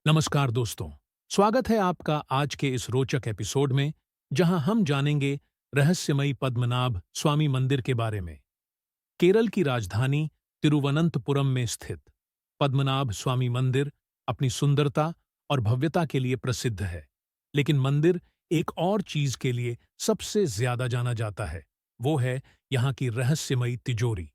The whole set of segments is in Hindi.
नमस्कार दोस्तों। स्वागत है आपका आज के इस रोचक एपिसोड में, जहां हम जानेंगे रहस्यमयी पद्मनाभ स्वामी मंदिर के बारे में। केरल की राजधानी तिरुवनंतपुरम में स्थित पद्मनाभ स्वामी मंदिर अपनी सुंदरता और भव्यता के लिए प्रसिद्ध है। लेकिन मंदिर एक और चीज के लिए सबसे ज्यादा जाना जाता है। वो है यहाँ की रहस्यमयी तिजोरी।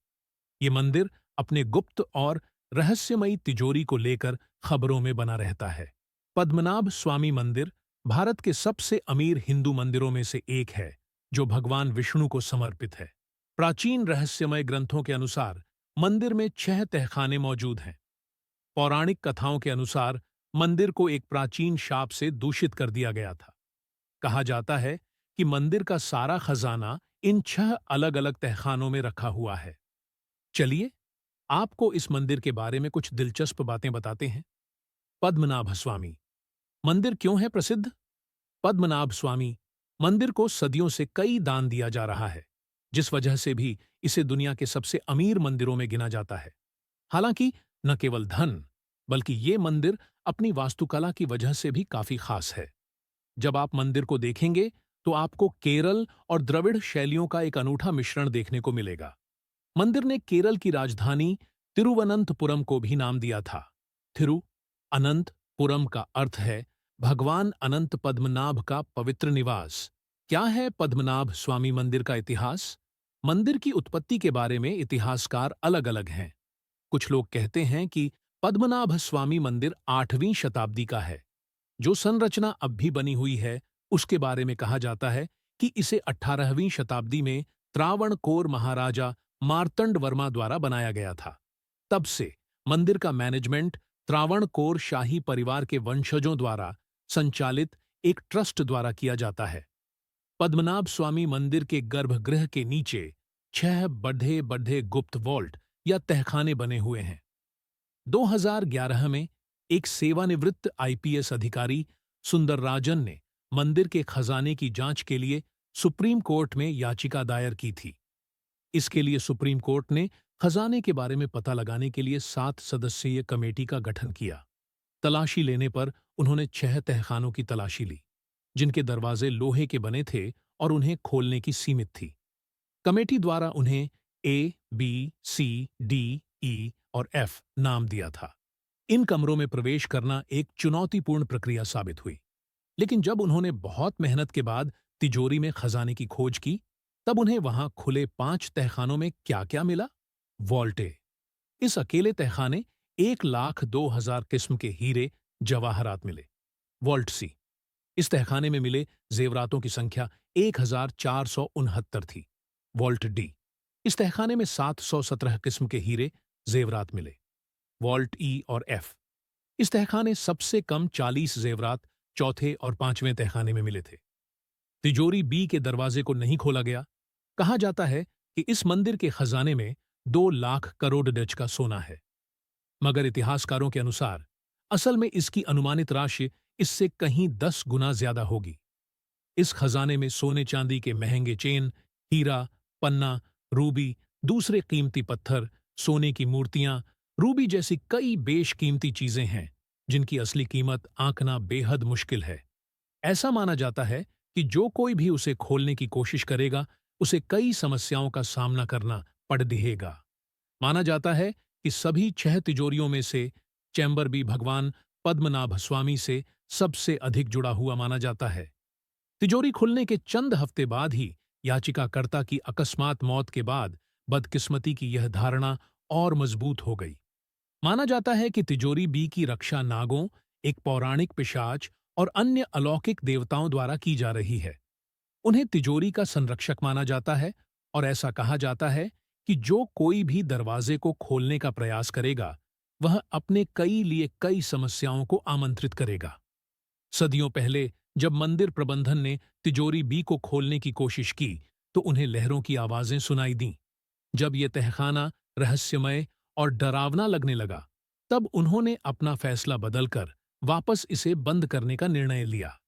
ये मंदिर अपने गुप्त और रहस्यमयी तिजोरी को लेकर खबरों में बना रहता है। पद्मनाभ स्वामी मंदिर भारत के सबसे अमीर हिंदू मंदिरों में से एक है, जो भगवान विष्णु को समर्पित है। प्राचीन रहस्यमय ग्रंथों के अनुसार मंदिर में 6 तहखाने मौजूद हैं। पौराणिक कथाओं के अनुसार मंदिर को एक प्राचीन शाप से दूषित कर दिया गया था। कहा जाता है कि मंदिर का सारा खजाना इन 6 अलग-अलग तहखानों में रखा हुआ है। चलिए, आपको इस मंदिर के बारे में कुछ दिलचस्प बातें बताते हैं। पद्मनाभ स्वामी मंदिर क्यों है प्रसिद्ध? पद्मनाभ स्वामी मंदिर को सदियों से कई दान दिया जा रहा है, जिस वजह से भी इसे दुनिया के सबसे अमीर मंदिरों में गिना जाता है। हालांकि न केवल धन, बल्कि ये मंदिर अपनी वास्तुकला की वजह से भी काफी खास है। जब आप मंदिर को देखेंगे, तो आपको केरल और द्रविड़ शैलियों का एक अनूठा मिश्रण देखने को मिलेगा। मंदिर ने केरल की राजधानी तिरुवनंतपुरम को भी नाम दिया था। थिरु अनंत पुरम का अर्थ है भगवान अनंत पद्मनाभ का पवित्र निवास। क्या है पद्मनाभ स्वामी मंदिर का इतिहास? मंदिर की उत्पत्ति के बारे में इतिहासकार अलग-अलग हैं। कुछ लोग कहते हैं कि पद्मनाभ स्वामी मंदिर 8वीं शताब्दी का है। जो संरचना अब भी बनी हुई है, उसके बारे में कहा जाता है कि इसे 18वीं शताब्दी में त्रावणकोर महाराजा मार्तंड वर्मा द्वारा बनाया गया था। तब से मंदिर का मैनेजमेंट त्रावणकोर शाही परिवार के वंशजों द्वारा संचालित एक ट्रस्ट द्वारा किया जाता है। पद्मनाभ स्वामी मंदिर के गर्भगृह के नीचे 6 बड़े बड़े गुप्त वॉल्ट या तहखाने बने हुए हैं। 2011 में एक सेवानिवृत्त आईपीएस अधिकारी सुंदरराजन ने मंदिर के खजाने की जांच के लिए सुप्रीम कोर्ट में याचिका दायर की थी। इसके लिए सुप्रीम कोर्ट ने खजाने के बारे में पता लगाने के लिए 7 सदस्यीय कमेटी का गठन किया। तलाशी लेने पर उन्होंने 6 तहखानों की तलाशी ली, जिनके दरवाजे लोहे के बने थे और उन्हें खोलने की सीमित थी। कमेटी द्वारा उन्हें ए, बी, सी, डी, ई और एफ नाम दिया था। इन कमरों में प्रवेश करना एक चुनौतीपूर्ण प्रक्रिया साबित हुई। लेकिन जब उन्होंने बहुत मेहनत के बाद तिजोरी में खजाने की खोज की, तब उन्हें वहां खुले 5 तहखानों में क्या-क्या मिला? वॉल्टे। इस अकेले तहखाने 1,02,000 किस्म के हीरे जवाहरात मिले। Vault C. इस तहखाने में मिले जेवरातों की संख्या 1,469 थी। Vault D. इस तहखाने में 717 किस्म के हीरे जेवरात मिले। वॉल्ट ई और एफ। इस तहखाने सबसे कम 40 जेवरात चौथे और 5वें तहखाने में मिले थे। तिजोरी बी के दरवाजे को नहीं खोला गया। कहा जाता है कि इस मंदिर के खजाने में 2 लाख करोड़ डच का सोना है, मगर इतिहासकारों के अनुसार असल में इसकी अनुमानित राशि इससे कहीं 10 गुना ज्यादा होगी। इस खजाने में सोने चांदी के महंगे चेन, हीरा, पन्ना, रूबी, दूसरे कीमती पत्थर, सोने की मूर्तियां, रूबी जैसी कई बेशकीमती चीजें हैं, जिनकी असली कीमत आंकना बेहद मुश्किल है। ऐसा माना जाता है कि जो कोई भी उसे खोलने की कोशिश करेगा, उसे कई समस्याओं का सामना करना पड़ दिहेगा। माना जाता है कि सभी 6 तिजोरियों में से चैम्बर भी भगवान पद्मनाभ स्वामी से सबसे अधिक जुड़ा हुआ माना जाता है। तिजोरी खुलने के चंद हफ्ते बाद ही याचिकाकर्ता की अकस्मात मौत के बाद बदकिस्मती की यह धारणा और मजबूत हो गई। माना जाता है कि तिजोरी बी की रक्षा नागों, एक पौराणिक पिशाच और अन्य अलौकिक देवताओं द्वारा की जा रही है। उन्हें तिजोरी का संरक्षक माना जाता है और ऐसा कहा जाता है कि जो कोई भी दरवाजे को खोलने का प्रयास करेगा, वह अपने कई समस्याओं को आमंत्रित करेगा। सदियों पहले जब मंदिर प्रबंधन ने तिजोरी बी को खोलने की कोशिश की, तो उन्हें लहरों की आवाजें सुनाई दीं। जब यह तहखाना रहस्यमय और डरावना लगने लगा, तब उन्होंने अपना फैसला बदलकर वापस इसे बंद करने का निर्णय लिया।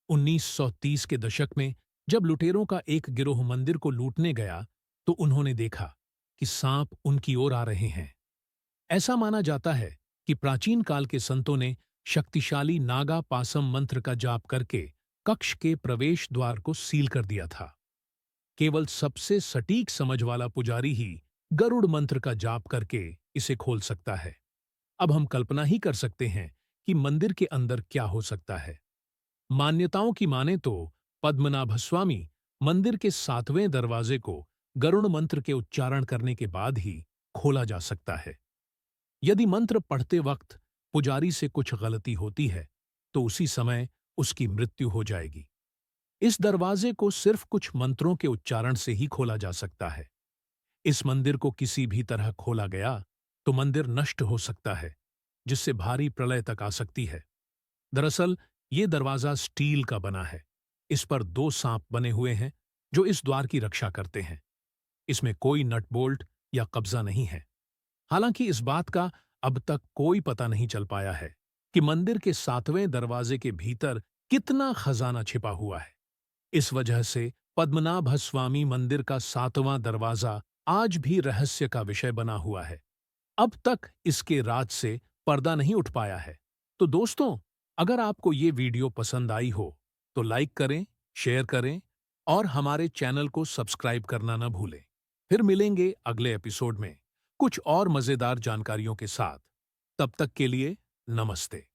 1930 के दशक में जब लुटेरों का एक गिरोह मंदिर को लूटने गया, तो उन्होंने देखा कि सांप उनकी ओर आ रहे हैं। ऐसा माना जाता है कि प्राचीन काल के संतों ने शक्तिशाली नागा पासम मंत्र का जाप करके कक्ष के प्रवेश द्वार को सील कर दिया था। केवल सबसे सटीक समझ वाला पुजारी ही गरुड़ मंत्र का जाप करके इसे खोल सकता है। अब हम कल्पना ही कर सकते हैं कि मंदिर के अंदर क्या हो सकता है। मान्यताओं की माने तो पद्मनाभ स्वामी मंदिर के 7वें दरवाजे को गरुड़ मंत्र के उच्चारण करने के बाद ही खोला जा सकता है। यदि मंत्र पढ़ते वक्त पुजारी से कुछ गलती होती है तो उसी समय उसकी मृत्यु हो जाएगी। इस दरवाजे को सिर्फ कुछ मंत्रों के उच्चारण से ही खोला जा सकता है। इस मंदिर को किसी भी तरह खोला गया तो मंदिर नष्ट हो सकता है, जिससे भारी प्रलय तक आ सकती है। दरअसल ये दरवाजा स्टील का बना है। इस पर 2 सांप बने हुए हैं जो इस द्वार की रक्षा करते हैं। इसमें कोई नट बोल्ट या कब्जा नहीं है। हालांकि इस बात का अब तक कोई पता नहीं चल पाया है कि मंदिर के 7वें दरवाजे के भीतर कितना खजाना छिपा हुआ है। इस वजह से पद्मनाभ स्वामी मंदिर का 7वां दरवाजा आज भी रहस्य का विषय बना हुआ है। अब तक इसके राज से पर्दा नहीं उठ पाया है। तो दोस्तों, अगर आपको ये वीडियो पसंद आई हो तो लाइक करें, शेयर करें और हमारे चैनल को सब्सक्राइब करना न भूलें। फिर मिलेंगे अगले एपिसोड में कुछ और मजेदार जानकारियों के साथ। तब तक के लिए नमस्ते।